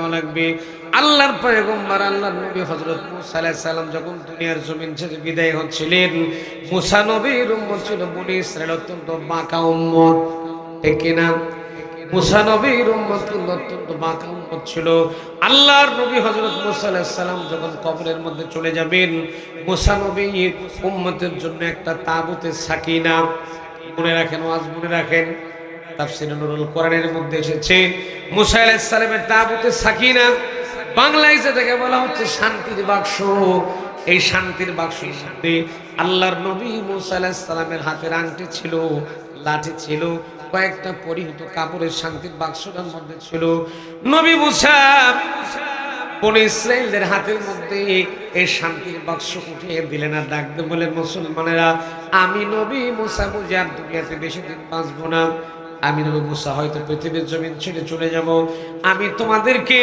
দেওয়া লাগবে। আল্লাহর পয়গম্বর আল্লাহর নবী হযরত মুসা আলাইহিস সালাম যখন দুনিয়ার জমিন থেকে বিদায় হচ্ছিলেন, মুসা নবীর উম্মত ছিল বনি ইসরাইল, অত্যন্ত বাঁকা উম্মত, ঠিক কিনা? মুসা নবীর উম্মত অত্যন্ত বাঁকা উম্মত ছিল। আল্লাহর নবী হযরত মুসা আলাইহিস সালাম যখন কবরের মধ্যে চলে যাবেন, মুসা নবীর উম্মতের জন্য একটা তাবুতে সাকিনা, মনে রাখেন, ওয়াজ মনে রাখেন, তাফসীরে নুরুল কোরআনের মধ্যে এসেছে মুসা আলাইহিস সালামের তাবুতে সাকিনা, বাংলায় যেটাকে বলা হচ্ছে শান্তির বাক্স। এই শান্তির বাক্সের মধ্যে আল্লাহর নবী মুসা আলাইহিস সালামের হাতের আংটি ছিল, লাঠি ছিল, কয়েকটা পরিহিত কাপড়ের শান্তির বাক্সটার মধ্যে ছিল। নবী মুসা বনি ইসরাইলদের হাতের মধ্যে এই শান্তির বাক্স উঠিয়ে দিলেন আর ডাকতে বলেন, মুসলমানেরা, আমি নবী মুসা বুঝি আর দুনিয়াতে বেশি দিন বাঁচবো না, আমি নবী মুসা হয়তো পৃথিবীর জমিন ছেড়ে চলে যাব। আমি তোমাদেরকে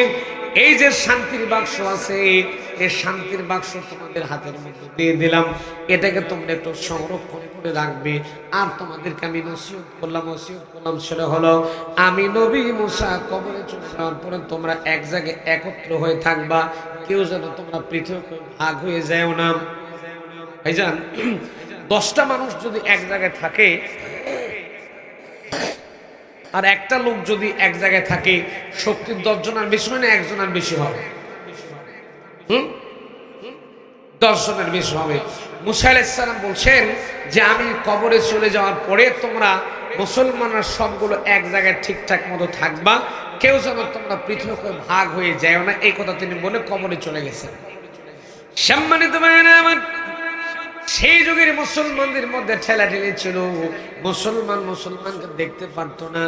এই যে শান্তির বাক্স আছে, এই শান্তির বাক্স তোমাদের হাতের মধ্যে দিয়ে দিলাম, এটাকে তোমরা একটু সংরক্ষণ করে রাখবে। আর তোমাদেরকে আমি নসিহত করলাম সেটা হলো, আমি নবী মুসা কবরে চলে যাওয়ার পরে তোমরা এক জায়গায় একত্র হয়ে থাকবা, কেউ যেন তোমরা পৃথক ভাগ হয়ে যাও না। ভাইজান, 10টা মানুষ যদি এক জায়গায় থাকে আর একটা লোক যদি এক জায়গায় থাকে, শক্তির 10 জনের বেশি হয় না 1 জনের বেশি হবে? 10 জনের বেশি হবে। মুসা আলাইহিস সালাম বলছেন যে আমি কবরে চলে যাওয়ার পরে তোমরা মুসলমানরা সবগুলো এক জায়গায় ঠিকঠাক মতো থাকবা, কেউ যেন তোমরা পৃথক ভাগ হয়ে যায় না, এই কথা তিনি বলে কবরে চলে গেছেন। সম্মানিত ভাইরা আমার, সেই যুগের মুসলমানদের মধ্যে ঠেলাঠেলি ছিল, মুসলমানকে দেখতে পারতো না।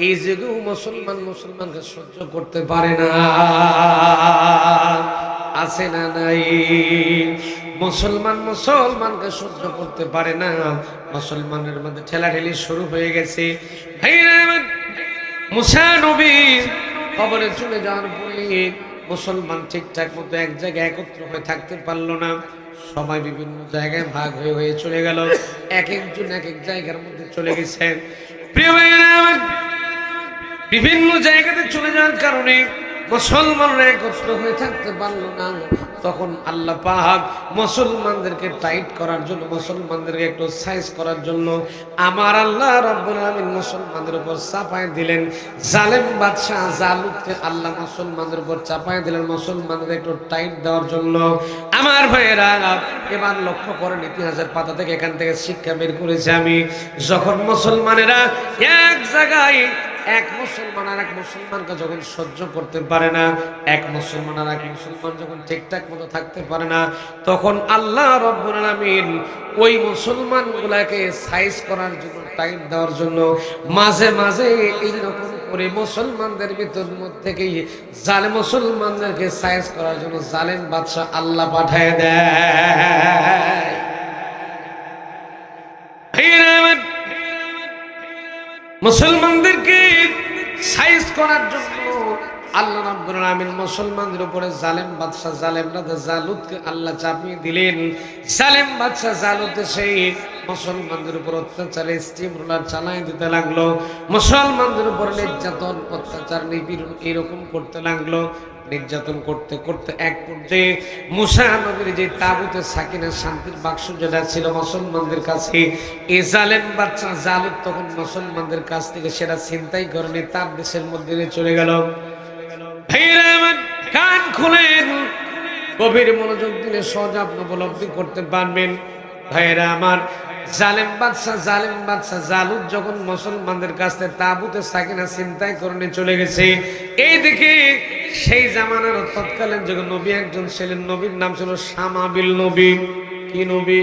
এই যুগেও মুসলমানকে সহ্য করতে পারে না, আছে না নাই? মুসলমানকে সহ্য করতে পারে না, মুসলমানের মধ্যে ঠেলাঠেলি শুরু হয়ে গেছে। মুসা নবী কবরে চলে যাওয়ার পরে মুসলমান ঠিকঠাক মতো এক জায়গায় একত্র হয়ে থাকতে পারলো না, সবাই বিভিন্ন জায়গায় ভাগ হয়ে চলে গেল, এক একজন এক এক জায়গার মধ্যে চলে গেছে। প্রিয় ভাইরা, বিভিন্ন জায়গাতে চলে যাওয়ার কারণে মুসলমানরা একত্র হয়ে থাকতে পারলো না। তখন আল্লাহ পাক মুসলমানদেরকে টাইট করার জন্য, মুসলমানদেরকে একটু সাইজ করার জন্য আমার আল্লাহ রাব্বুল আলামিন মুসলমানদের উপর চাপায় দিলেন জালেম বাদশা জালুতকে। আল্লাহ মুসলমানদের উপর চাপায় দিলেন মুসলমানদের একটু টাইট দেওয়ার জন্য। আমার ভাইয়েরা, এবার লক্ষ্য করেন ইতিহাসের পাতা থেকে, এখান থেকে শিক্ষা বের করেছি আমি। যখন মুসলমানেরা এক জায়গায়, এক মুসলমান আর এক মুসলমানকে যখন সহ্য করতে পারে না, এক মুসলমান আর এক মুসলমান যখন ঠিকঠাক মতো থাকতে পারে না, তখন আল্লাহ রাব্বুল আলামিন ওই মুসলমানগুলাকে সাইজ করার জন্য, টাইট দেওয়ার জন্য মাঝে মাঝে এইরকম করে মুসলমানদের ভিতর থেকেই জালেম মুসলমানদেরকে সাইজ করার জন্য জালেম বাদশা আল্লাহ পাঠায় দেয়। মুসলমানদেরকে সাইজ করার জন্য আল্লাহ রাব্বুল আলামিন মুসলমানদের উপরে জালেম বাদশা জালেম রাজা জালুতকে আল্লাহ চাপিয়ে দিলেন। জালেম বাদশা জালুত সেই মুসলমানদের উপর অত্যাচারে স্টিমরোলার চালাই দিতে লাগলো, মুসলমানদের উপর নির্যাতন, অত্যাচার, নিপীড়ন এরকম করতে লাগলো। নির্যাতন করতে করতে এক পর্যায়ে মুসা নবীর যে তাবুতে সাকিনা শান্তির বাক্স যেটা ছিল মুসলমানদের কাছে, এই জালেম বাদশা জালুত তখন মুসলমানদের কাছ থেকে সেটা ছিনতাই করে নিয়ে তার দেশের মধ্যে চলে গেল। ভাইরা আমার, কান খুলেন, গভীর মনোযোগ দিলে সহজে আপনি উপলব্ধি করতে পারবেন। ভাইরা আমার, জালেম বাদশা জালুত যখন মুসলমানদের কাছ থেকে তাবুতে সাকিনা ছিনতাই করে নিয়ে চলে গেছে, এইদিকে সেই জামানার তৎকালীন যখন নবী একজন ছিলেন, নবীর নাম ছিল শামাবিল নবী। কি নবী?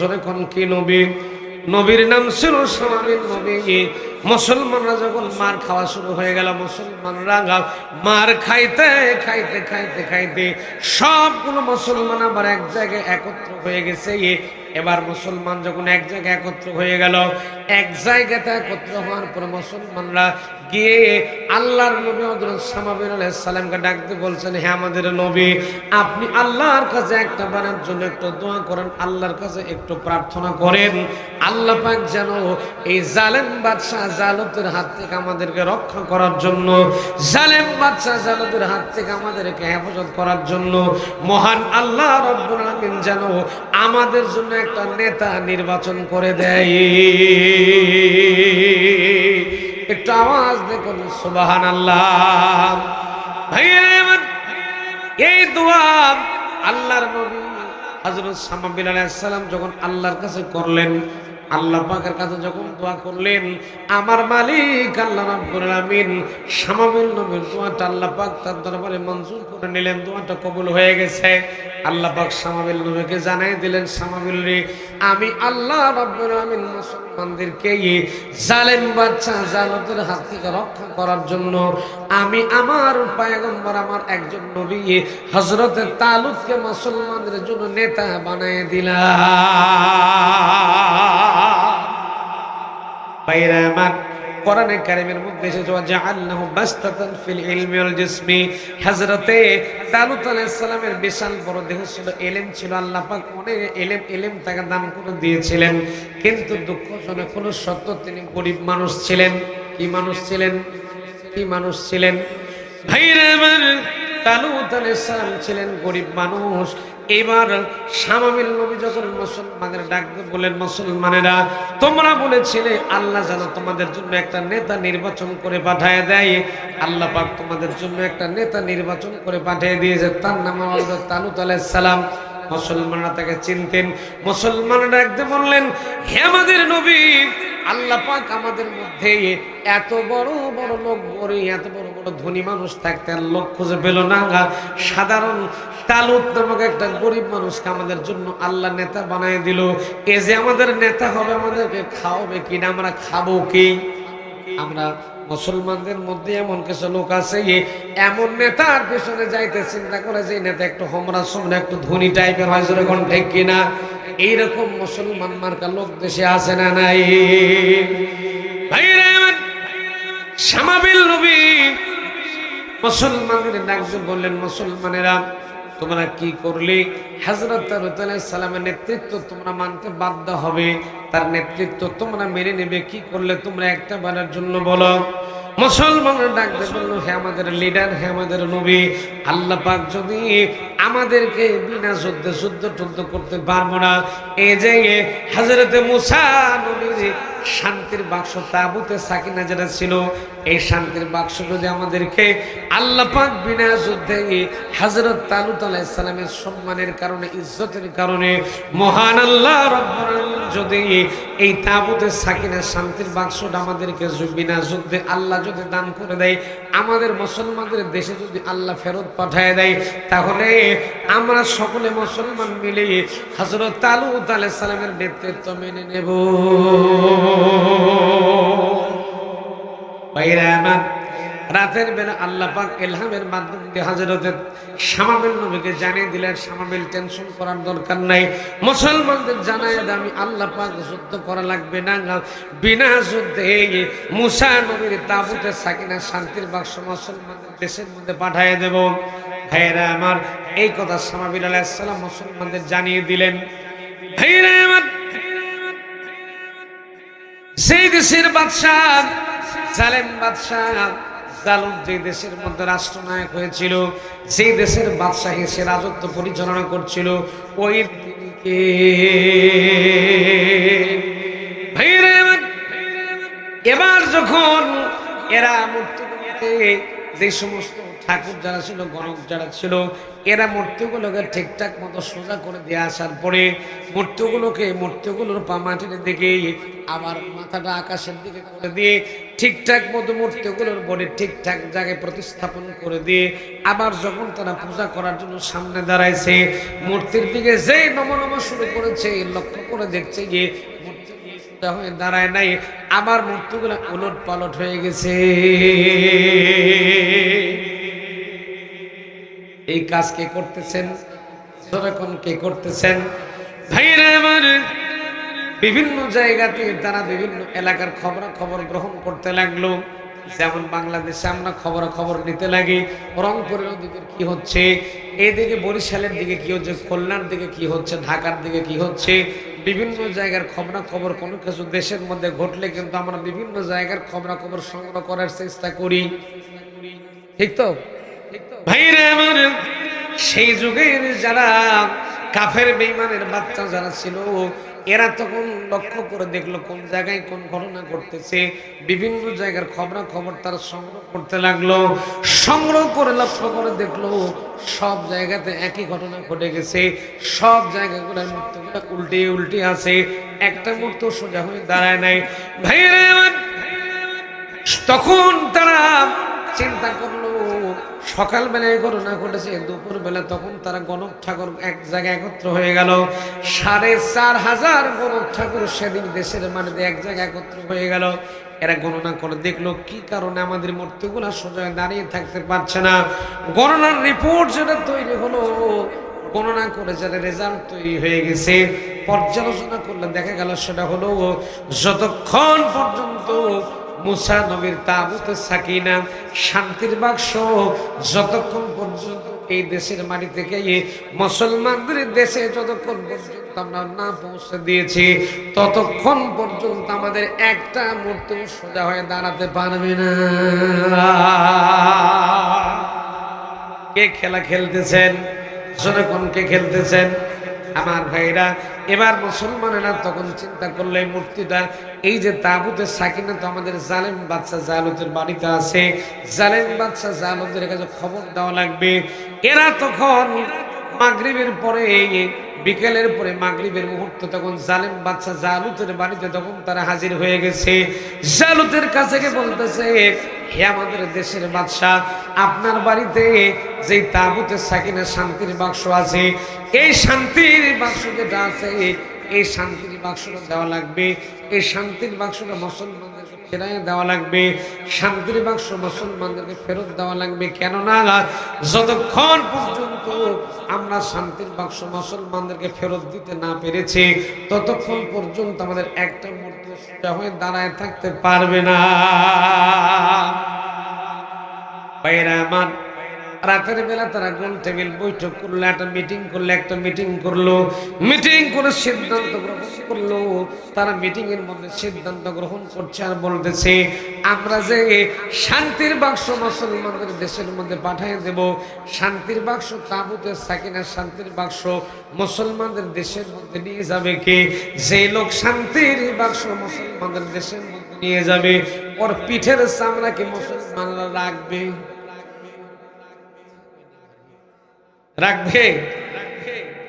যখন কি নবী? নবীর নাম ছিল শামাবিল নবী। মুসলমানরা যখন মার খাওয়া শুরু হয়ে গেল, মুসলমানরা মার খাইতে খাইতে খাইতে খাইতে সবগুলো মুসলমান আবার এক জায়গায় একত্র হয়ে গেছে। এবার মুসলমান যখন এক জায়গায় একত্র হয়ে গেল, এক জায়গাতে একত্র হওয়ার পর মুসলমানরা গিয়ে আল্লাহর নবী হযরত শামাবিল আলাইহিস সালামকে ডাকতে বলছেন, হে আমাদের নবী, আপনি আল্লাহর কাছে একটা বারের জন্য একটু দোয়া করেন, আল্লাহর কাছে একটু প্রার্থনা করেন, আল্লাহ পাক যেন এই জালেম বাদশা জালুতের হাত থেকে আমাদেরকে রক্ষা করার জন্য, জালেম বাদশা জালুতের হাত থেকে আমাদেরকে হেফাজত করার জন্য মহান আল্লাহ রাব্বুল আলামিন যেন আমাদের জন্য একটা নেতা নির্বাচন করে দেয়। একটু আওয়াজ দেখুন সুবহানাল্লাহ। ভাইয়েরা আমার, এই দোয়া আল্লাহর নবী হযরত শামাবিল আলাইহিস সালাম যখন আল্লাহর কাছে করলেন, আল্লাহ পাকের কাছে যখন দোয়া করলেন, আমার মালিক আল্লাহ রাব্বুল আলামিন শামাবিল নবীর দোয়াটা আল্লাহ পাক তার দরবারে মঞ্জুর করে নিলেন। দোয়াটা কবুল হয়ে গেছে। আল্লাহ পাক শামাবিল নবীকে জানাই দিলেন, শামাবিল রে, আমি আল্লাহ রাব্বুল আলামিন মুসলমানদেরকে জালেম বাদশা জালুতের হাত থেকে রক্ষা করার জন্য আমি আমার পয়গম্বর, আমার একজন নবী হযরত তালুতকে মুসলমানদের জন্য নেতা বানায় দিলাম। বাইরে আমার কোরআনে কারীমের মধ্যে এসেছে জাআলনাহু বাসতাতান ফিল ইলমি ওয়াল জিসমি। হযরতে তালুত আলাইহিস সালামের বিশাল বড় দেহ ছিল, ইলম ছিল, আল্লাহ পাক অনেক ইলম তাকে দান করে দিয়েছিলেন। কিন্তু দুঃখজনক হলো সত্য, তিনি গরিব মানুষ ছিলেন। কি মানুষ ছিলেন? কি মানুষ ছিলেন? ভাইরা আমার, তালুত আলাইহিস সালাম ছিলেন গরিব মানুষ। এবার শামাবিল নবী যখন মুসলমানদের ডাক দিয়ে বলেন, মুসলমানেরা, তোমরা বলেছিলে আল্লাহ যেন তোমাদের জন্য একটা নেতা নির্বাচন করে পাঠিয়ে দেয়। আল্লাহ পাক তোমাদের জন্য একটা নেতা নির্বাচন করে পাঠিয়ে দিয়েছে, তার নাম হলো তালুত আলাইহিস সালাম। মুসলমানরা তাকে চিনতেন। মুসলমানরা একদম বললেন, হে আমাদের নবী, আল্লাহ পাক আমাদের মধ্যে এত বড় বড় লোক, এত বড় বড় ধনী মানুষ থাকতে লোক খুঁজে পেল না। সাধারণ তালুত নামক একটা গরিব মানুষকে আমাদের জন্য আল্লাহ নেতা বানায় দিল। এ যে আমাদের নেতা হবে, আমাদেরকে খাওয়াবে কিনা, আমরা খাবো কি? আমরা মুসলমানদের মধ্যে এমন কিছু লোক আছে, এমন নেতার পেছনে যাইতে চিন্তা করে যে নেতা একটু হোমরা সোমরা, একটু ধনী টাইপের হয়, যেরকম ঠিক কিনা। এইরকম মুসলমান মার্কা লোক দেশে আছে না নাই? শামাবিল নবী মুসলমানদের ডাকতে বললেন, মুসলমানেরা, তোমরা কি করলে? হযরত তালুত আলাইহিস সালামের নেতৃত্ব তোমরা মানতে বাধ্য হবে, তার নেতৃত্ব তোমরা মেনে নেবে। কি করলে তোমরা একটা বারের জন্য বলো? মুসলমানরা ডাকতে বলল, হে আমাদের লিডার, হে আমাদের নবী, আল্লাহ পাক যদি আমাদেরকে বিনা যুদ্ধে যুদ্ধ করতে পারবো না, এই যে হযরতে মুসা নবীর শান্তির বাক্স তাবুতে সাকিনা যেটা ছিল, এই শান্তির বাক্স যদি আমাদেরকে আল্লাহ পাক বিনা যুদ্ধে হযরত তালুত আলাইহিস সালামের সম্মানের কারণে, ইজ্জতের কারণে মহান আল্লাহ রাব্বুল আলামিন যদি এই তাবুতে সাকিনা শান্তির বাক্সটা আমাদেরকে বিনা যুদ্ধে আল্লাহ যদি দান করে দেয়, আমাদের মুসলমানদের দেশে যদি আল্লাহ ফেরত পাঠায় দেয়, তাহলে আমরা সকলে মুসলমান মিলে হযরত তালুত আলাইহিস সালামের নেতৃত্ব মেনে নেব। ভাইরা আমার, রাতের বেলা আল্লাহ পাক ইলহামের মাধ্যমে হযরতে শামাবিল নবীকে জানিয়ে দিলেন, শামাবিল টেনশন করার দরকার নাই, মুসলমানদের জানায় দেন আমি আল্লাহ পাক যুদ্ধ করা লাগবে না, বিনা যুদ্ধে মুসা নবীর তাবুতে সাকিনা শান্তির বাক্স মুসলমানদের দেশের মধ্যে পাঠিয়ে দেব। ভাইরা আমার, এই কথা শামাবিল আলাইহিস সালাম মুসলমানদের জানিয়ে দিলেন। ভাইরা আমার, সেই দেশের বাদশাহ জালেম বাদশাহ জালুত যে দেশের মধ্যে রাষ্ট্রনায়ক হয়েছিল, সেই দেশের বাদশাহ সে রাজত্ব পরিচালনা করছিল, ওই তিনি কে? ভাইরা আমার, এবার যখন এরা মূর্তিগুলোকে, যে সমস্ত ঠাকুর যারা ছিল, গণক যারা ছিল, এরা মূর্তিগুলোকে ঠিকঠাক মতো সোজা করে দিয়ে আসার পরে মূর্তিগুলোর পা মাটির দিকে, আবার মাথাটা আকাশের দিকে করে দিয়ে ঠিকঠাক মতো মূর্তিগুলোর বডি ঠিকঠাক জায়গায় প্রতিস্থাপন করে দিয়ে, আবার যখন তারা পূজা করার জন্য সামনে দাঁড়াইছে, মূর্তির দিকে যেই নম শুরু করেছে, লক্ষ্য করে দেখছে যে মূর্তি সোজা হয়ে দাঁড়ায় নাই, আবার মূর্তিগুলো উলট পালট হয়ে গেছে। এই কাজ কে করতেছেন? যখন কে করতেছেন? ভাইরা আমার, বিভিন্ন জায়গাতে তারা বিভিন্ন এলাকার খবরাখবর গ্রহণ করতে লাগলো। যেমন বাংলাদেশে আমরা খবর নিতে লাগি রংপুরের দিকে কি হচ্ছে, এদিকে বরিশালের দিকে কি হচ্ছে, খুলনার দিকে কি হচ্ছে, ঢাকার দিকে কি হচ্ছে, বিভিন্ন জায়গার খবর কোনো কিছু দেশের মধ্যে ঘটলে কিন্তু আমরা বিভিন্ন জায়গার খবর সংগ্রহ করার চেষ্টা করি, ঠিক তো ভাইরা আমার। সেই যুগের যারা কাফের বেঈমানের বাচ্চা যারা ছিল, এরা তখন লক্ষ্য করে দেখলো কোন জায়গায় কোন ঘটনা ঘটতেছে, বিভিন্ন জায়গার খবর তারা সংগ্রহ করতে লাগলো। সংগ্রহ করে লক্ষ্য করে দেখলো সব জায়গাতে একই ঘটনা ঘটে গেছে, সব জায়গাগুলোর মূর্তিগুলো উল্টে আছে, একটা মূর্তি সোজা হয়ে দাঁড়ায় নাই। ভাইরা আমার, তখন তারা চিন্তা করলো সকালবেলায় ঘটনা ঘটেছে, দুপুর বেলা তখন তারা গণক ঠাকুর এক জায়গায় একত্র হয়ে গেল। ৪,৫০০ গণক ঠাকুর সেদিন দেশের মাটিতে এক জায়গায় একত্র হয়ে গেল। এরা গণনা করে দেখলো কি কারণে আমাদের মূর্তিগুলা সোজা দাঁড়িয়ে থাকতে পারছে না। গণনার রিপোর্ট যেটা তৈরি হলো, গণনা করে যারা রেজাল্ট তৈরি হয়ে গেছে, পর্যালোচনা করলে দেখা গেল সেটা হলো যতক্ষণ পর্যন্ত মুসা নবীর তাবুতে সাকিনা শান্তির বাক্স যতক্ষণ পর্যন্ত এই দেশের মাটি থেকে মুসলমানদের দেশে যতক্ষণ পর্যন্ত আমরা না পৌঁছে দিয়েছি, ততক্ষণ পর্যন্ত আমাদের একটা মূর্তি সোজা হয়ে দাঁড়াতে পারবে না। কে খেলা খেলতেছেন? যখন কে খেলতেছেন আমার ভাইরা? এবার মুসলমানেরা তখন চিন্তা করলো এই মূর্তিটা, এই যে তাবুতে সাকিনা তো আমাদের জালেম বাদশা জালুতের বাড়িতে আছে, জালেম বাদশা জালুতের কাছে খবর দেওয়া লাগবে। এরা তখন মাগরিবের পরে, বিকেলের পরে মাগরিবের মুহূর্ত, তখন জালেম বাদশা জালুতের বাড়িতে তখন তারা হাজির হয়ে গেছে। জালুতের কাছে গিয়ে বলতেছে, হে আমাদের দেশের বাদশা, আপনার বাড়িতে যে তাবুতে সাকিনা শান্তির বাক্স আছে, এই শান্তির বাক্স যেটা আছে, এই শান্তির বাক্সটা দেওয়া লাগবে, এই শান্তির বাক্সটা মুসলমানদেরকে ফেরাই দেওয়া লাগবে, শান্তির বাক্স মুসলমানদেরকে ফেরত দেওয়া লাগবে। কেননা যতক্ষণ পর্যন্ত আমরা শান্তির বাক্স মুসলমানদেরকে ফেরত দিতে না পেরেছি, ততক্ষণ পর্যন্ত আমাদের একটা মূর্তি সোজা হয়ে দাঁড়ায় থাকতে পারবে না। ভাইরা আমার, রাতের বেলা তারা গোল টেবিল বৈঠক করলো, একটা মিটিং করলো, মিটিং করে সিদ্ধান্ত গ্রহণ করলো। তারা মিটিং এর মধ্যে সিদ্ধান্ত গ্রহণ করছে আর বলতেছে, আমরা যে শান্তির বাক্স মুসলমানদের দেশের মধ্যে পাঠিয়ে দেব, শান্তির বাক্স তাবুতে সাকিনা শান্তির বাক্স মুসলমানদের দেশের মধ্যে নিয়ে যাবে কে? যে লোক শান্তির বাক্স মুসলমানদের দেশের মধ্যে নিয়ে যাবে, ওর পিঠের চামড়া কি মুসলমানরা রাখবে?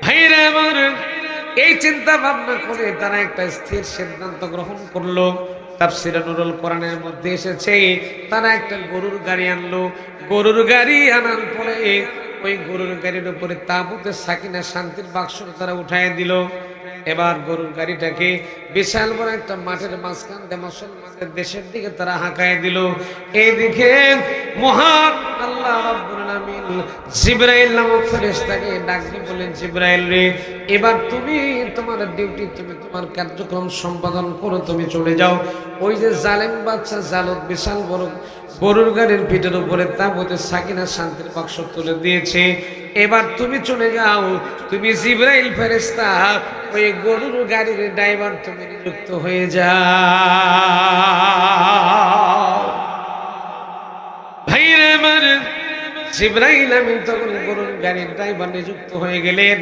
ভাইরা আমার, এই চিন্তা ভাবনা করে তারা একটা স্থির সিদ্ধান্ত গ্রহণ করলো। তাফসীরে নুরুল কোরআনের মধ্যে এসেছে, তারা একটা গরুর গাড়ি আনলো। গরুর গাড়ি আনার পরে ওই গরুর গাড়ির উপরে তাবুতে সাকিনা শান্তির বাক্স তারা উঠায় দিল। এবার গরুর গাড়িটাকে বিশাল বড় একটা মাঠের মাঝখান দিয়ে মুসলমানদের দেশের দিকে তারা হাঁকায় দিল। এইদিকে মহান আল্লাহ রাব্বুল আলামিন জিবরাইল নামক ফেরেশতাকে ডাক দিয়ে বলেন, জিবরাইল রে, এবার তুমি তোমার ডিউটি, তুমি তোমার কার্যক্রম সম্পাদন করো, তুমি চলে যাও। ওই যে জালেম বাদশা জালুত বিশাল বড় গরুর গাড়ির পিঠের উপরে তাবুতে সাকিনা শান্তির বাক্স তুলে দিয়েছে, এবার তুমি চলে যাও। তুমি জিবরাইল ফেরেশতা, ওই গরুর গাড়ির ড্রাইভার তুমি নিযুক্ত হয়ে যাও। ভাইরা আমার, জিবরাইল আমিন তখন গরুর গাড়ির ড্রাইভার নিযুক্ত হয়ে গেলেন।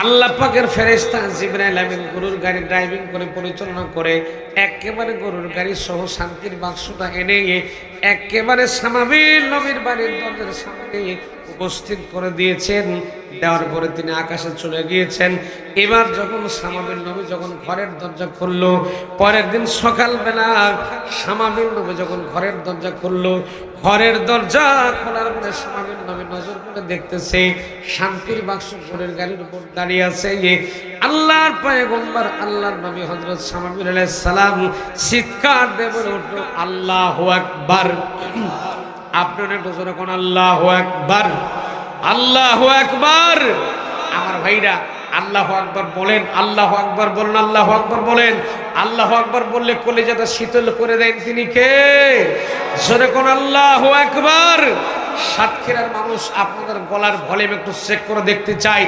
আল্লাহ পাকের ফেরেশতা জিবরাইল আমিন গরুর গাড়ি ড্রাইভিং করে পরিচালনা করে একেবারে গরুর গাড়ি সহ শান্তির বাক্সটা এনে একেবারে সামাবিল নবীর বাড়ির দরজার সামনে উপস্থিত করে দিয়েছেন। দেওয়ার পরে তিনি আকাশে চলে গিয়েছেন। এবার যখন সামাবিল নবী যখন ঘরের দরজা খুললো, পরের দিন সকালবেলা সামাবিল নবী যখন ঘরের দরজা খুললো, ঘরের দরজা খোলার পরে সামাবিল নবী নজর করে দেখতেছে শান্তির বাক্স ঘরের গাড়ির উপর দাঁড়িয়ে আছে। আল্লাহর পয়গম্বর আল্লাহর নবী হযরত সামাবিল আলাইহিস সালাম চিৎকার দিয়ে বলে উঠল, আল্লাহু আকবার। আপনারা একটু জোরে কোন আল্লাহু আকবার, আল্লাহু আকবার। আমার ভাইরা, আল্লাহু আকবার বলেন, আল্লাহু আকবার বলেন, আল্লাহু আকবার বলেন। আল্লাহু আকবার বললে কলিজাটা শীতল করে দেন তিনি কে? জোরে কোন আল্লাহু আকবার। সাতক্ষীরার মানুষ আপনাদের গলার ভলিউম একটু চেক করে দেখতে চাই।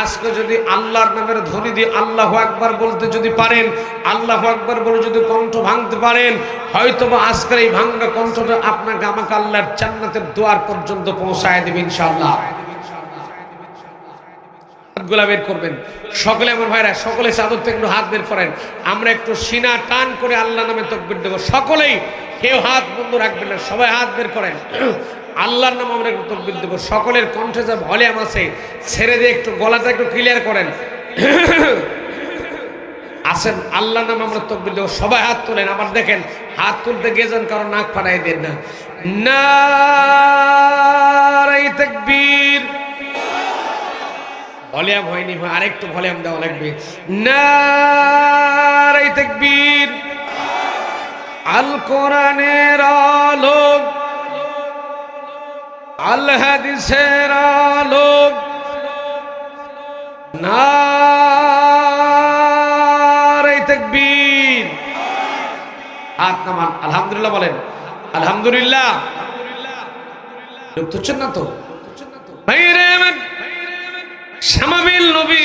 আজকে যদি আল্লাহর নামের ধ্বনি দিয়ে আল্লাহু আকবার বলতে যদি পারেন, আল্লাহু আকবার বলে যদি কণ্ঠ ভাঙতে পারেন, হয়তোবা আজকের এই ভাঙা কণ্ঠটা আপনাকে আমাকে আল্লাহর জান্নাতের দুয়ার পর্যন্ত পৌঁছায় দেবে ইনশাআল্লাহ। হাতগুলা বের করবেন সকলে, আমার ভাইরা সকলে চাদর থেকে একটু হাত বের করেন। আমরা একটু সিনা টান করে আল্লাহ নামে তাকবীর দেব সকলেই। কেউ হাত বন্ধ রাখবেন না, সবাই হাত বের করেন। আল্লাহর নামে আমরা একটু তাকবীর দেব। সকলের কণ্ঠে যা ভলিউম আছে ছেড়ে দিয়ে একটু গলাটা একটু ক্লিয়ার করেন। আসেন আল্লাহর নামে আমরা তাকবীর দেব। সবাই হাত তোলেন। আমার দেখেন হাত তুলতে গিয়ে যেন কারো নাক ফাটাই দেন না। নারে তাকবীর। ভলিউম হয়নি, আরেকটু ভলিউম দেওয়া লাগবে। নারে তাকবীর। আল কোরআনের আলো, আল হাদিসের আলো, নারে তাকবীর। হাত নামান। আলহামদুলিল্লাহ বলেন, আলহামদুলিল্লাহ। লোক তুচ্ছেন না তো ভাইরে? শামাবিল নবী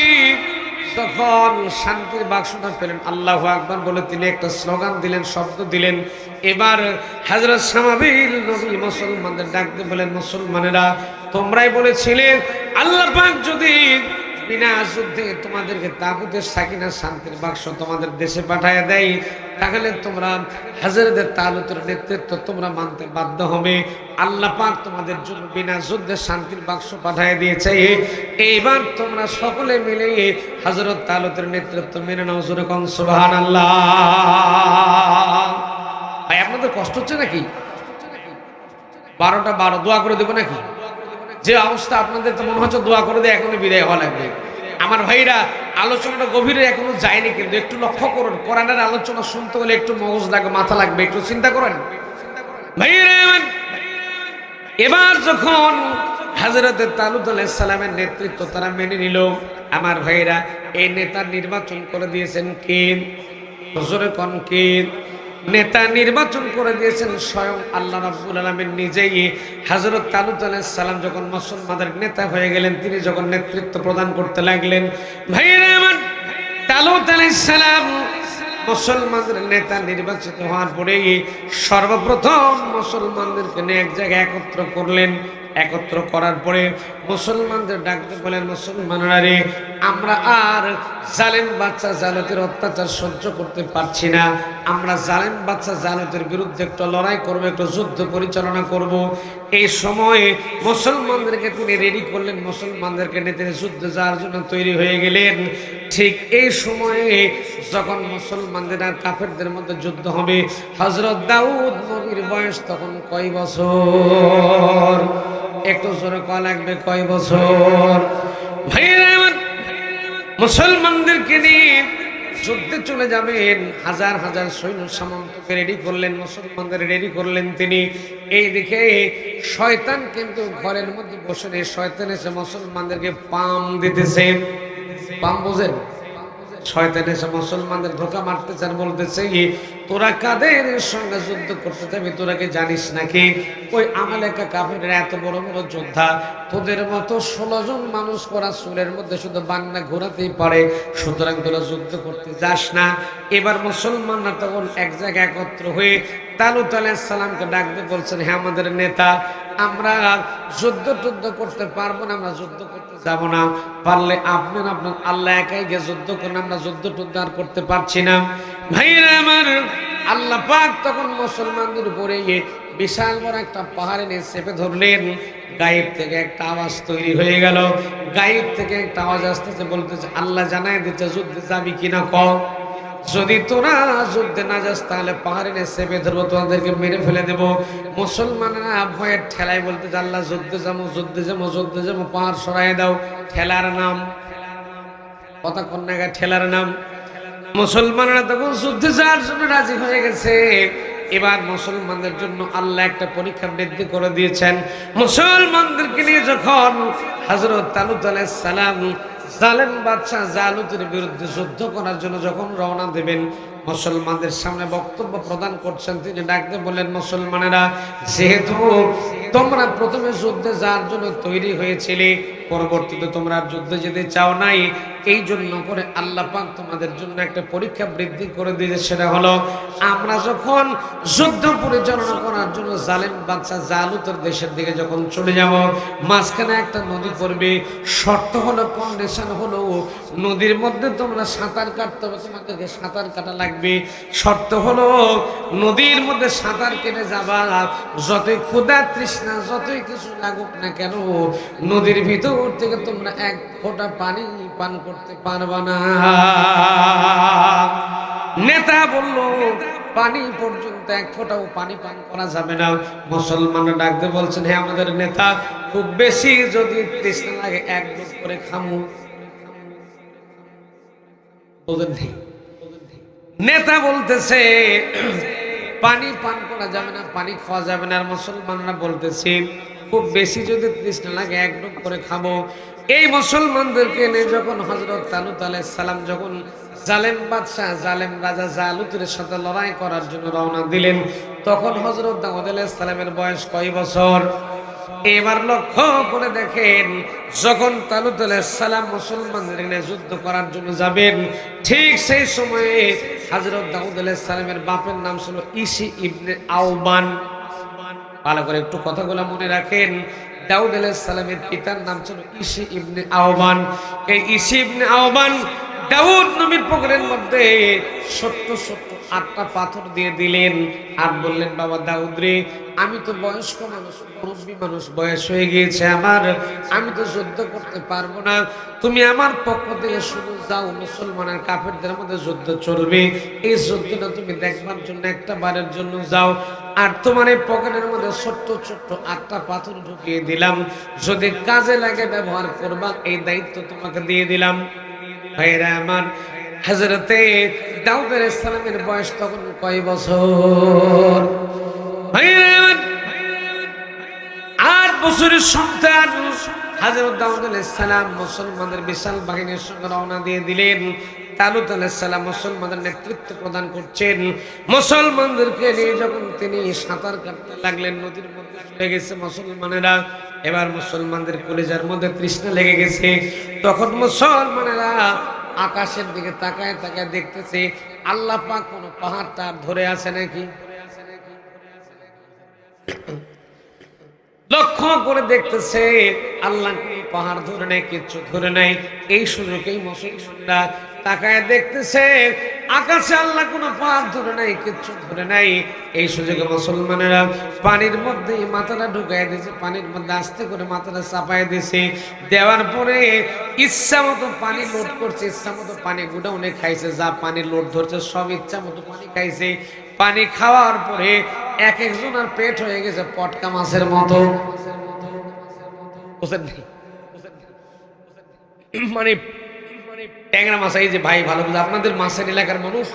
তখন শান্তির বাক্সটা পেলেন, আল্লাহু আকবার বলে তিনি একটা স্লোগান দিলেন, শব্দ দিলেন। এবার হযরত শামাবিল নবী মুসলমানদের ডাক দিয়ে বলেন, মুসলমানেরা তোমরাই বলেছিলে আল্লাহ পাক যদি বিনা যুদ্ধে তোমাদেরকে তাগুতের সাকিনা শান্তির বাক্স তোমাদের দেশে পাঠায় দেয়, তাহলে তোমরা হযরত তালুতের নেতৃত্ব তোমরা মানতে বাধ্য হবে। আল্লাহ পাক তোমাদের জন্য বিনা যুদ্ধে শান্তির বাক্স পাঠিয়ে দিয়েছে। এইবার তোমরা সকলে মিলে হযরত তালুতের নেতৃত্ব মেনে নাও। জোরে কোন সুবহানাল্লাহ। ভাই আপনাদের কষ্ট হচ্ছে নাকি? 12টা 12 দোয়া করে দেব নাকি? যে অবস্থা আপনাদের তো মনে হচ্ছে দোয়া করে দিয়ে এখনো বিদায় হওয়া লাগবে। আমার ভাইরা আলোচনাটা গভীরে এখনো যায়নি, কিন্তু একটু লক্ষ্য করুন। কোরআনের আলোচনা শুনতে হলে একটু মগজ লাগবে, মাথা লাগবে, একটু চিন্তা করেন ভাইরা। এবার যখন হযরত তালুত আলাইহিস সালামের নেতৃত্ব তারা মেনে নিল, আমার ভাইরা এই নেতা নির্বাচন করে দিয়েছেন কে? হুজুরে কোন কে? নেতা নির্বাচন করে দিয়েছেন স্বয়ং আল্লাহ রাব্বুল আলামিন নিজেই। হযরত তালুত আলাইহিস সালাম যখন মুসলমানদের নেতা হয়ে গেলেন, তিনি যখন নেতৃত্ব প্রদান করতে লাগলেন, ভাইরা আমার তালুত আলাইহিস সালাম মুসলমানদের নেতা নির্বাচিত হওয়ার পরেই সর্বপ্রথম মুসলমানদেরকে নিয়ে এক জায়গায় একত্র করলেন। একত্র করার পরে মুসলমানদের ডাকতে বলেন, মুসলমানরা রে, আমরা আর জালেম বাচ্চা জালুতের অত্যাচার সহ্য করতে পারছি না। আমরা জালেম বাচ্চা জালুতের বিরুদ্ধে একটা লড়াই করব, একটা যুদ্ধ পরিচালনা করব। এই সময়ে মুসলমানদেরকে তিনি রেডি করলেন, মুসলমানদেরকে নিয়ে তিনি যুদ্ধে যাওয়ার জন্য তৈরি হয়ে গেলেন। ঠিক এই সময়ে যখন মুসলমানদের আর কাফেরদের মধ্যে যুদ্ধ হবে, হযরত দাউদ নবীর বয়স তখন কয় বছর? একটু জোরে কয়া লাগবে, কয় বছর? ভাইরা আমার মুসলমানদেরকে নিয়ে যুদ্ধে চলে যাবেন, হাজার হাজার সৈন্য সামন্তকে রেডি করলেন, মুসলমানদের রেডি করলেন তিনি। এইদিকে শয়তান কিন্তু ঘরের মধ্যে বসে নেই, শয়তান এসে মুসলমানদেরকে পাম দিতেছে। পাম বোঝেন? শয়তান এসে মুসলমানদের ধোঁকা মারতেছে আর বলতেছে, তোরা কাদের সঙ্গে যুদ্ধ করতে যাবি? তোরা কি জানিস নাকি ওই আমালেকা কাফেররা এত বড় বড় যোদ্ধা, তোদের মতো 16 জন মানুষ করা চুলের মধ্যে শুধু বান্না ঘোরাতেই পারে, সুতরাং তোরা যুদ্ধ করতে যাস না। এবার মুসলমানরা তখন এক জায়গায় একত্র হয়ে তালুত আলাইহিস সালামকে ডাক দিয়ে বলছেন, হ্যাঁ আমাদের নেতা, আমরা যুদ্ধ টুদ্ধ করতে পারবো না, আমরা যুদ্ধ করতে যাব না। পারলে আপনার আল্লাহ একাই গিয়ে যুদ্ধ করেন, আমরা যুদ্ধ টুদ্ধ আর করতে পারছি না। ভাইরা আমার আল্লাহ পাক তখন মুসলমানদের উপরে বিশাল বড় একটা পাহাড় এনে চেপে ধরলেন। গায়েব থেকে একটা আওয়াজ তৈরি হয়ে গেল, গায়েব থেকে একটা আওয়াজ আসতেছে, বলতেছে, আল্লাহ জানাই দিচ্ছে যুদ্ধে যাবি কিনা কও। যদি তোরা যুদ্ধে না যাস তাহলে পাহাড়ে চেপে ধরবো, তোমাদেরকে মেরে ফেলে দেবো। মুসলমানরা ভয়ের ঠেলায় বলতে, আল্লাহ যুদ্ধে যাবো, যুদ্ধে যাবো, যুদ্ধে যাবো, পাহাড় সরাই দাও। ঠেলার নাম কথা কন্যাগা, ঠেলার নাম। মুসলমানরা তখন যুদ্ধে যাওয়ার জন্য রাজি হয়ে গেছে। এবার মুসলমানদের জন্য আল্লাহ একটা পরীক্ষা বৃদ্ধি করে দিয়েছেন। মুসলমানদেরকে নিয়ে যখন হযরত তালুত আলাইহিস সালাম জালেম বাদশা জালুতের বিরুদ্ধে যুদ্ধ করার জন্য যখন রওনা দেবেন, মুসলমানদের সামনে বক্তব্য প্রদান করছেন, তিনি ডাকতে বললেন, মুসলমানেরা, যেহেতু তোমরা প্রথমে যুদ্ধে যাওয়ার জন্য তৈরি হয়েছিলে, পরবর্তীতে তোমরা যুদ্ধে যেতে চাও নাই, এই জন্য করে আল্লাহ পাক তোমাদের জন্য একটা পরীক্ষা বৃদ্ধি করে দিয়েছে। সেটা হলো, আমরা যখন যুদ্ধ পরিচালনা করার জন্য জালেম বাদশা জালুতের দেশের দিকে যখন চলে যাব, মাঝখানে একটা নদী পড়বে। শর্ত হলো, কন্ডিশন হলো, নদীর মধ্যে তোমরা সাঁতার কাটতে হবে, তোমাদেরকে সাঁতার কাটা লাগবে। শর্ত হলো, নদীর মধ্যে সাঁতার কেটে যাবা, যতই ক্ষুধা তৃষ্ণা যতই কিছু লাগুক না কেন, নদীর ভিতর থেকে তোমরা এক ফোঁটা পানি পান করতে পারবা না। নেতা বলল, পানি পর্যন্ত এক ফোঁটাও পানি পান করা যাবে না। মুসলমানরা ডাকতে বলছেন, হ্যাঁ আমাদের নেতা, খুব বেশি যদি তৃষ্ণা লাগে এক ডুব করে খামু। নেতা বলতেছে পানি পান করা যাবে না, পানি খাওয়া যাবে না। আর মুসলমানরা বলতেছে খুব বেশি যদি তৃষ্ণা লাগে এক ডুব করে খাবো। এই মুসলমানদেরকে নিয়ে যখন হযরত তালুত আলাইহিস সালাম যখন জালেম বাদশাহ জালেম রাজা জালুতের সাথে লড়াই করার জন্য রওনা দিলেন, তখন হযরত দাউদ আলাইহিস সালামের বয়স কয় বছর? এবার লক্ষ্য করে দেখেন, যখন তালুত আলাইহিস সালাম মুসলমানদের নিয়ে যুদ্ধ করার জন্য যাবেন, ঠিক সেই সময়ে হযরত দাউদ আলাইহিস সালামের বাপের নাম ছিল ইসি ইবনে আওবান। ভালো করে একটু কথাগুলো মনে রাখেন। দাউদ আলাইহিস সালামের পিতার নাম ছিল ইসি ইবনে আওবান। এই ইসি ইবনে আওবান দাউদ নবীর পকেটের মধ্যে ছোট্ট ছোট্ট 8টা পাথর দিয়ে দিলেন আর বললেন, বাবা দাউদ রে, আমি তো বয়স্ক মানুষ, মুরব্বী মানুষ, বয়স হয়ে গিয়েছে আমার, আমি তো যুদ্ধ করতে পারবো না। তুমি আমার পক্ষ থেকে শুধু যাও, মুসলমানের কাফেরদের মধ্যে যুদ্ধ চলবে, এই যুদ্ধটা তুমি দেখবার জন্য একটা বারের জন্য যাও। আর তোমার এই পকেটের মধ্যে ছোট্ট ছোট্ট 8টা পাথর ঢুকিয়ে দিলাম, যদি কাজে লাগে ব্যবহার করবা, এই দায়িত্ব তোমাকে দিয়ে দিলাম। ভাইরা আমার, হযরতে দাউদ আলাইহিস সালামের বয়স তখন কয় বছর? ভাইরা আমার, 8 বছরের সন্তান হযরত দাউদ আলাইহিস সালাম মুসলমানদের বিশাল বাহিনীর সঙ্গে রওনা দিয়ে দিলেন। তালুত আলাইহিস সালাম মুসলমানদের নেতৃত্ব প্রদান করছেন। মুসলমানদেরকে নিয়ে যখন তিনি সাঁতার কাটতে লাগলেন, নদীর মধ্যে চলে গেছে মুসলমানেরা। এবার মুসলমানদের কলিজার মধ্যে তৃষ্ণা লেগে গেছে। তখন মুসলমানেরা আকাশের দিকে তাকায় তাকায় দেখতেছে, আল্লাহ পাক কোন পাহাড়টা ধরে আছে নাকি। লক্ষ্য করে দেখতেছে, আল্লাহ পাহাড় ধরে নাই, কিচ্ছু ধরে নাই। এই সুযোগেই মুসলমানরা তাকায় দেখতেছে, আকাশে আল্লাহ কোনো পাহাড় ধরে নাই, কিচ্ছু ধরে নাই। এই সুযোগে মুসলমানেরা পানির মধ্যে মাথাটা ঢুকাই দিয়েছে, পানির মধ্যে আস্তে করে মাথাটা চাপাই দিয়েছে। দেওয়ার পরে ইচ্ছা মতো পানি লোড করছে, ইচ্ছা মতো পানি গুডাউনে খাইছে, যা পানি লোড ধরছে সব ইচ্ছা মতো পানি খাইছে। পানি খাওয়ার পরে এক একজনের পেট হয়ে গেছে পটকা মাছের মতো। মানে ট্যাংরা মাছ, এই যে ভাই ভালো বুঝে, আপনাদের মাছের এলাকার মানুষ,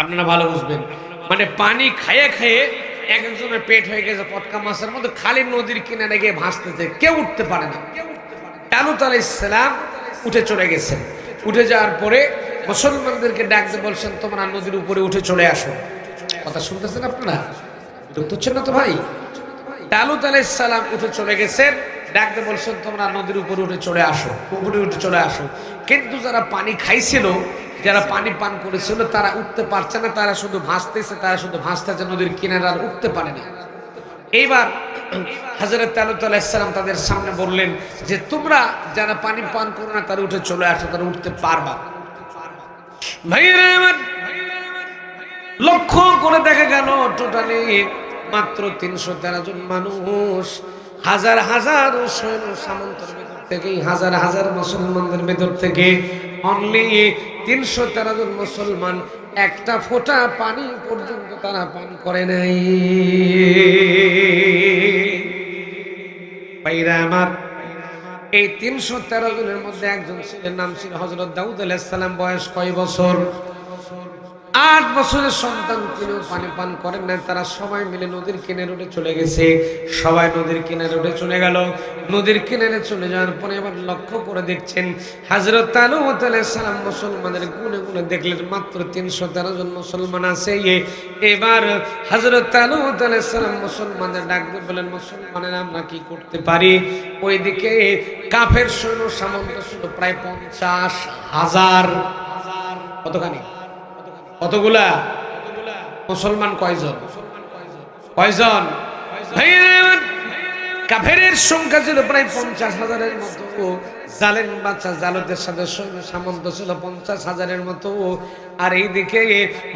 আপনারা ভালো বুঝবেন। মানে পানি খাইয়ে খাইয়ে এক একজনের পেট হয়ে গেছে পটকা মাছের মতো, খালি নদীর কিনারে গিয়ে ভাসতেছে, কেউ উঠতে পারে না। তালুত আলাইহিস সালাম উঠে চলে গেছেন। উঠে যাওয়ার পরে মুসলমানদেরকে ডাকতে বলছেন, তোমরা নদীর উপরে উঠে চলে আসো। কথা শুনতেছেন আপনারা? ঢুকতেছেন না তো ভাই? তালুত আলাইহিস সালাম উঠে চলে গেছেন, ডাকতে বলছেন, তোমরা নদীর উপরে উঠে চলে আসো, উপরে উঠে চলে আসো। কিন্তু যারা পানি খাইছিল, যারা পানি পান করেছিল, তারা উঠতে পারছে না, তারা শুধু ভাসতেছে, নদীর কিনারে, আর উঠতে পারে না। এইবার হযরত তালুত আলাইহিস সালাম তাদের সামনে বললেন যে, তোমরা যারা পানি পান করো না, তারা উঠে চলে আসো, তারা উঠতে পারবা। ভাইরা আমার, লক্ষ্য করে দেখা গেল টোটালি মাত্র 313 জন মানুষ, হাজার হাজার সৈন্য সামন্তের ভেতর থেকে, হাজার হাজার মুসলমানদের ভেতর থেকে অনলি 313 জন মুসলমান একটা ফোঁটা পানি পর্যন্ত তারা পান করে নাই। ভাইরা আমার, এই 313 জনের মধ্যে একজন ছিলেন, নাম ছিল হযরত দাউদ আলাইহিস সালাম। বয়স কয় বছর? 8 বছরের সন্তান কিনেও পানি পান করেন না, তারা সবাই মিলে নদীর কিনারে উঠে চলে গেছে। সবাই নদীর কিনারে উঠে চলে গেল। নদীর কিনারে চলে যাওয়ার পরে এবার লক্ষ্য করে দেখছেন হযরত তালুত আলাইহিস সালাম মুসলমানদের গুনে গুনে দেখলেন মাত্র 313 জন মুসলমান আছে। এবার হযরত তালুত আলাইহিস সালাম মুসলমানদের ডাক দিয়ে বলেন, মুসলমানেরা আমরা কি করতে পারি? ওইদিকে কাফের সৈন্য সামন্ত ছিল প্রায় 50,000। কতখানি? কতগুলা? মুসলমান কয়জন? কয়জন? কাফেরের সংখ্যা ছিল প্রায় 50,000-এর মতো। জালেম বাদশা জালুতের সাথে সৈন্য সামন্ত ছিল 50,000-এর মতো। আর এইদিকে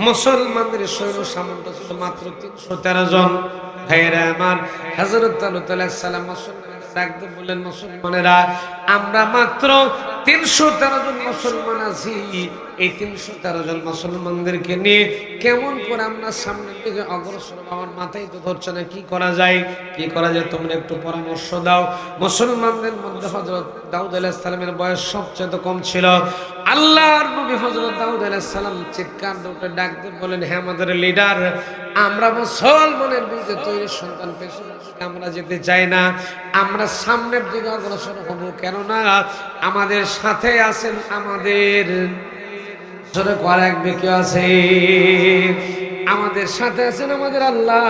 মুসলমানদের সৈন্য সামন্ত ছিল মাত্র 313 জন। ভাইয়েরা আমার, হযরত তালুত আলাইহিস সালাম মুসলমানদের ডাকতে বললেন, মুসলমানেরা আমরা মাত্র 313 জন মুসলমান আছি। এই 313 জন মুসলমানদেরকে নিয়ে কেমন করে আমরা সামনের দিকে অগ্রসর হব? আমার মাথায় তো ধরছে না, কি করা যায়, কি করা যায়, তোমরা একটু পরামর্শ দাও। মুসলমানদের মধ্যে হযরত দাউদ আলাইহিস সালামের বয়স সবচেয়ে কম ছিল। আল্লাহর নবী হযরত দাউদ আলাইহিস সালাম চিৎকার করে ডাক দিয়ে বলেন, হে আমাদের লিডার, আমরা মুসলমানের বিরুদ্ধে তৈরি সন্তান পেছনে আমরা যেতে চাই না, আমরা সামনের দিকে অগ্রসর হব। কেননা আমাদের সাথে আছেন আমাদের এক ব্যক্তি আছে, আমাদের সাথে আছেন আমাদের আল্লাহ।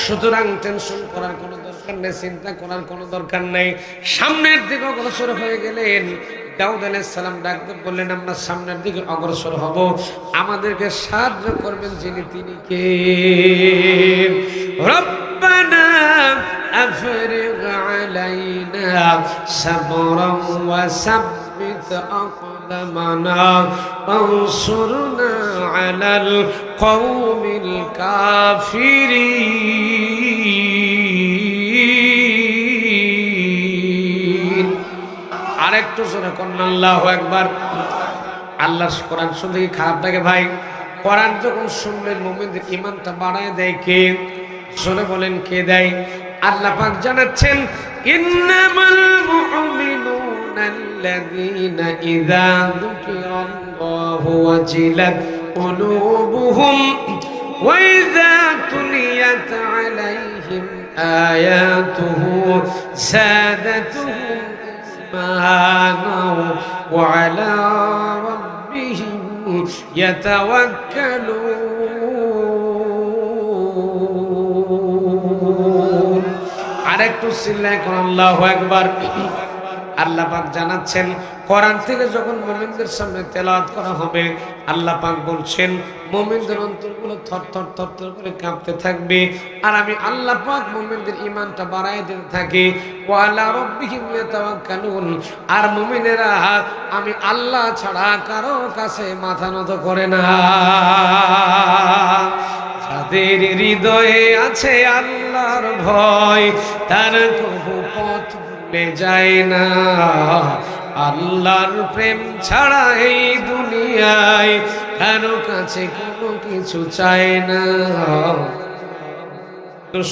সুতরাং টেনশন করার কোনো দরকার নেই, চিন্তা করার কোনো দরকার নেই। সামনের দিকে অগ্রসর হয়ে গেলেন। দাউদ আলাইহিস সালাম ডাকতে বললেন, আমরা সামনের দিকে অগ্রসর হব, আমাদেরকে সাহায্য করবেন যিনি, তিনি কে? রব্বানা আফরিগ আলাইনা সাবরান ওয়া সাব্বিত আকদামানা ওয়ানসুরনা আলাল কওমিল কাফিরিন। আরেকটু জোরে কন্যা আল্লাহু আকবার। আল্লাহ কোরআন শুনতে কি খারাপ লাগে ভাই? কোরআন যখন শুনলেন মুমিনদের ঈমানটা বাড়ায় দেয় কে? শুনে বলেন কে দেয়? আল্লাহ পাক জানাচ্ছেন, ইন্নামাল মুমিনুনা আল্লাযীনা ইযা যুকিরাল্লাহু ওয়াজিলাত কুলুবুহুম ওয়া ইযা তুলিয়াত আলাইহিম আয়াতুহু যাদাতুহুম ঈমানা ওয়া আলা রাব্বিহিম ইয়াতাওয়াক্কালুন। আরেকটু চিল্লায় কোন আল্লাহু আকবার। আল্লাহ পাক জানাচ্ছেন, কোরআন থেকে যখন মুমিনদের সামনে তেলাওয়াত করা হবে, আল্লাহ পাক বলছেন মুমিনদের অন্তরগুলো থরথর থরথর করে কাঁপতে থাকবে। আর আমি আল্লাহ পাক মুমিনদের ঈমানটা বাড়ায় দিতে থাকি। ওয়া আলা রাব্বিহিম ইয়াতাওয়াক্কালুন। আর মুমিনেরা আমি আল্লাহ ছাড়া কারো কাছে মাথা নত করে না। যাদের হৃদয়ে আছে আল্লাহর ভয়, তার কবু পথ ভুলে যায় না। আল্লাহর প্রেম ছাড়া এই দুনিয়ায় কারো কাছে কোনো কিছু চায় না।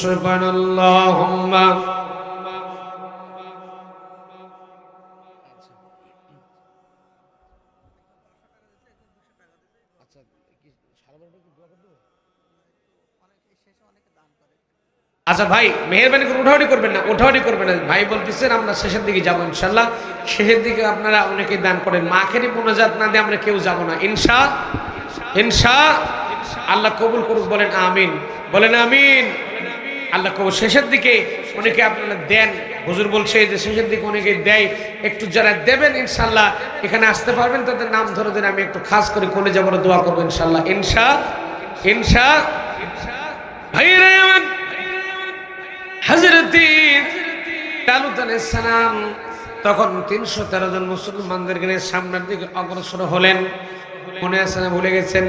সুবহানাল্লাহুম্মা। আচ্ছা ভাই, মেহেরবানি করে উঠাউঠি করবেন না, উঠাউঠি করবেন না। ভাই বলতেছেন আমরা শেষের দিকে যাবো ইনশাল্লাহ। শেষের দিকে আপনারা অনেকেই দান করেন, মাখেরই মোনাজাত না দিয়ে আমরা কেউ যাব না ইনশা আল্লাহ কবুল করুক। বলেন আমিন, বলেন আমিন। আল্লাহ কবুল। শেষের দিকে অনেকে আপনারা দেন, হুজুর বলছে যে শেষের দিকে অনেকে দেয়, একটু যারা দেবেন ইনশাল্লাহ এখানে আসতে পারবেন, তাদের নাম ধরে দেন, আমি একটু খাস করে কোলে যাবার দোয়া করবো ইনশাল্লাহ। ইনশা ভাইরা আমার, হযরত তালুত আলাইহিস সালাম তখন 313 জন মুসলমানদেরকে নিয়ে সামনের দিকে অগ্রসর হলেন। মনে আছে না ভুলে গেছেন?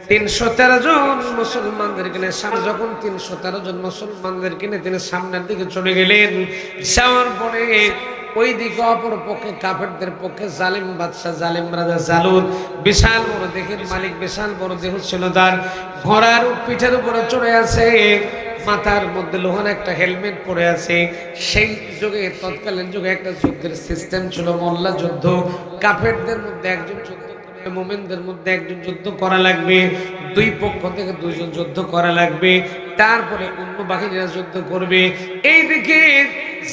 313 জন মুসলমানদেরকে নিয়ে যখন 313 জন মুসলমানদেরকে নিয়ে তিনি সামনের দিকে চলে গেলেন, যাওয়ার পরে ওই দিকে অপর পক্ষে কাফেরদের পক্ষে জালিম বাদশা, জালিম রাজা জালুত, বিশাল বড় দেহের মালিক, বিশাল বড় দেহ ছিল তার, ঘোড়ার পিঠের উপরে চড়ে আছে, মাথার মধ্যে লোহার একটা হেলমেট পরে আছে। সেই যুগে, তৎকালীন যুগে একটা যুদ্ধের সিস্টেম ছিল মোল্লা যুদ্ধ। কাফেরদের মধ্যে একজন যুদ্ধ করে লাগবে, মুমিনদের মধ্যে একজন যুদ্ধ করা লাগবে, দুই পক্ষ থেকে দুইজন যুদ্ধ করা লাগবে, তারপরে অন্য বাহিনীরা যুদ্ধ করবে। এইদিকে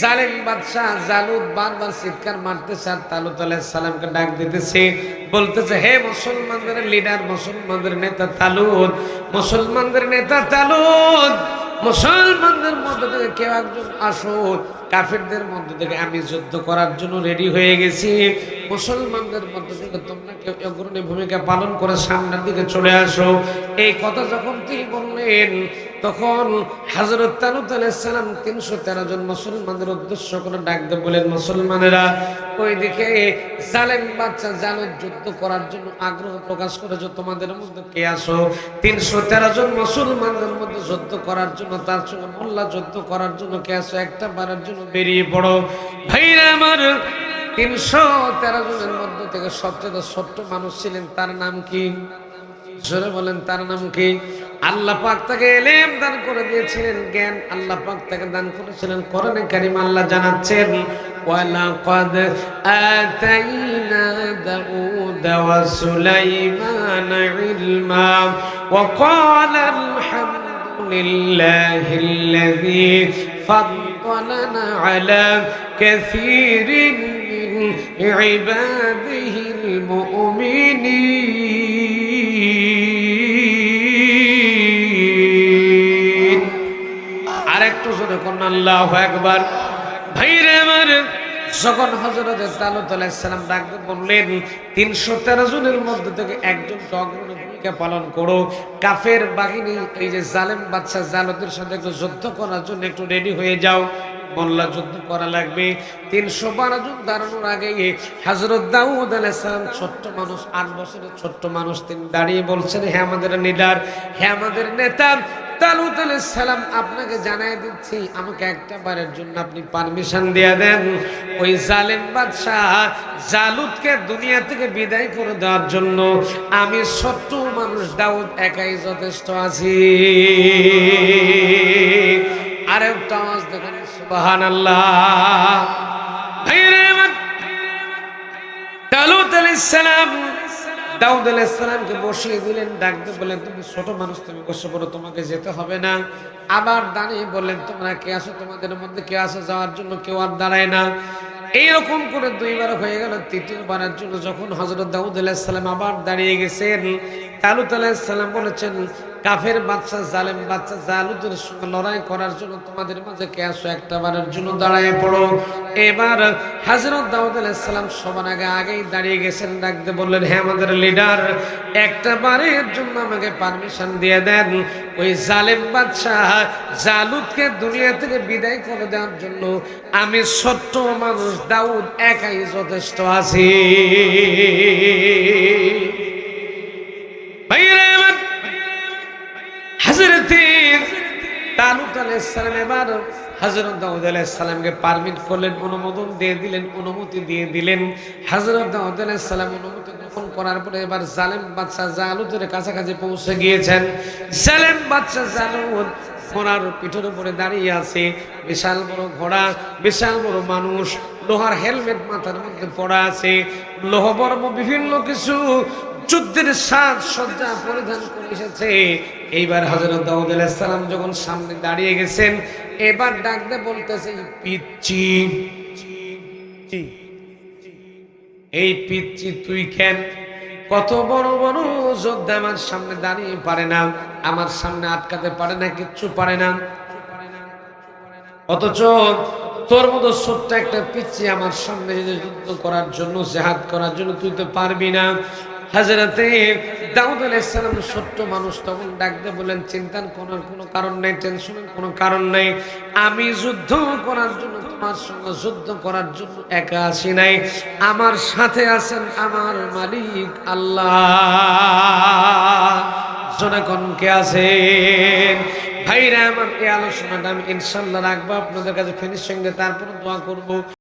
জালেম বাদশাহ জালুত বারবার চিৎকার মারতেছে আর তালুত আলাইহিস সালামকে ডাক দিতেছে, বলতেছে, হে মুসলমানদের লিডার, মুসলমানদের নেতা তালুত, মুসলমানদের নেতা তালুত, মুসলমানদের মধ্যে থেকে কেউ একজন আসো, কাফেরদের মধ্যে থেকে আমি যুদ্ধ করার জন্য রেডি হয়ে গেছি, মুসলমানদের মধ্যে থেকে তোমরা কেউ অগ্রণী ভূমিকা পালন করে সামনের দিকে চলে আসো। এই কথা যখন তিনি বললেন, তখন হযরত তালুত আলাইহিস সালাম 313 জন মুসলমানদের উদ্দেশ্য করে ডাক দিয়ে বলেন, মুসলমানেরা, ওইদিকে জালেম বাদশা জালুত যুদ্ধ করার জন্য আগ্রহ প্রকাশ করেছে, তোমাদের মধ্যে কে আসো 313 জন মুসলমানদের মধ্যে যুদ্ধ করার জন্য, তার সঙ্গে মোল্লা যুদ্ধ করার জন্য কে আসো, একটা বারের জন্য বেরিয়ে পড়ো। ভাইরা আমার, 313 জনের মধ্যে থেকে সবচেয়ে ছোট্ট মানুষ ছিলেন, তার নাম কি? জোরে বলেন, তার নাম কি? আল্লাহ পাক তাকে ইলম দান করে দিয়েছিলেন, জ্ঞান আল্লাহ পাক তাকে দান করেছিলেন। কোরআনে কারীম আল্লাহ জানাচ্ছেন, ওয়ালাকাদ আতাইনা দাউদা ওয়া সুলাইমানা ইলমা ওয়া ক্বালা আলহামদুলিল্লাহিল্লাযী ফাদ্দালানা আলা কাসীরিন মিন ইবাদিহিল মুমিনিন। আরেকটু জোরে কোন আল্লাহু আকবার। ভাইরে আমার, যখন হযরত তালুত আলাইহিস সালাম ডাক দিয়ে বললেন, 313 জনের মধ্যে থেকে একজন অগ্রণী ভূমিকা পালন করো, কাফের বাহিনী এই যে জালেম বাদশা জালুতের সাথে একটু যুদ্ধ করার জন্য একটু রেডি হয়ে যাও, মোল্লা যুদ্ধ করা লাগবে। 312 জন দাঁড়ানোর আগে হযরত দাউদ আলাইহিস সালাম, ছোট্ট মানুষ, 8 বছরের ছোট্ট মানুষ, তিনি দাঁড়িয়ে বলছেন, হে আমাদের লিডার, হে আমাদের নেতা তালুত আলাইহিস সালাম, আপনাকে জানাই দিচ্ছি, আমাকে একটা বারের জন্য আপনি পারমিশন দিয়ে দেন, ওই জালেম বাদশাহ জালুতকে দুনিয়া থেকে বিদায় করে দেওয়ার জন্য আমি ছোট্ট মানুষ দাউদ একাই যথেষ্ট আছি। আরে একটা আওয়াজ দেখেন, সুবহানাল্লাহ। ভাইরে আমার, তালুত আলাইহিস সালাম দাউদ আলাইহিস সালামকে বসিয়ে দিলেন, ডাক দিয়ে বলেন, তুমি ছোট মানুষ, তুমি বসে পড়ো, তোমাকে যেতে হবে না। আবার দাঁড়িয়ে বললেন, তোমরা কে আসো, তোমাদের মধ্যে কে আসো যাওয়ার জন্য? কেউ আর দাঁড়ায় না। এইরকম করে দুইবার হয়ে গেল। তৃতীয়বারের জন্য যখন হযরত দাউদ আলাইহিস সালাম আবার দাঁড়িয়ে গেছেন, তালুত আলাইহিস সালাম বলেছেন, কাফের বাদশা জালেম বাদশা জালুতের সঙ্গে লড়াই করার জন্য তোমাদের মাঝে কে আসো, একটা বারের জন্য দাঁড়ায় পড়ো। এবার হযরত দাউদ আলাইহিস সালাম সবার আগেই দাঁড়িয়ে গেছেন, ডাক দিয়ে বললেন, হে আমাদের লিডার, একটা বারের জন্য আমাকে পারমিশন দিয়ে দেন, ওই জালেম বাদশা জালুতকে দুনিয়া থেকে বিদায় করে দেওয়ার জন্য আমি ছোট্ট মানুষ দাউদ একাই যথেষ্ট আছি। ভাইরা আমার, হযরত তালুত আলাইহিস সালাম এবার হযরত দাউদ আলাইহিস সালামকে পারমিট করলেন, অনুমোদন দিয়ে দিলেন, অনুমতি দিয়ে দিলেন। হযরত দাউদ আলাইহিস সালাম অনুমতি গ্রহণ করার পরে এবার জালেম বাদশা জালুতের কাছাকাছি পৌঁছে গিয়েছেন। জালেম বাদশা জালুত ঘোড়ার পিঠের উপরে দাঁড়িয়ে আছে, বিশাল বড় ঘোড়া, বিশাল বড় মানুষ, লোহার হেলমেট মাথার মধ্যে পড়া আছে, লোহবর্ম বিভিন্ন কিছু যুদ্ধের সাজ সজ্জা পরিধান করে এসেছে। এইবার হযরত দাউদ আলাইহিস সালাম যখন সামনে দাঁড়িয়ে গেছেন, এবার ডাক দিয়ে বলতেছে, পিচ্চি, এই পিচ্চি তুই কেন? কত বড় বড় যোদ্ধা আমার সামনে দাঁড়িয়ে পারে না, আমার সামনে আটকাতে পারে না, কিচ্ছু পারে না, অথচ তোর মতো ছোট্ট একটা পিচ্চি আমার সামনে যুদ্ধ করার জন্য, জিহাদ করার জন্য তুই তো পারবি না। হযরত দাউদ আলাইহিস সালাম ছোট্ট মানুষ, তখন ডাক দিয়ে বলেন, চিন্তার কোনো কারণ নেই, টেনশনের কোনো কারণ নেই, আমি যুদ্ধ করার জন্য, তোমার সঙ্গে যুদ্ধ করার জন্য একা আসি নাই, আমার সাথে আছেন আমার মালিক আল্লাহ। জনগণ কে আছেন? ভাইরা আমার, এই আলোচনাটা আমি ইনশাআল্লাহ রাখবো আপনাদের কাছে ফিনিশিং দিয়ে, তারপর দোয়া করবো।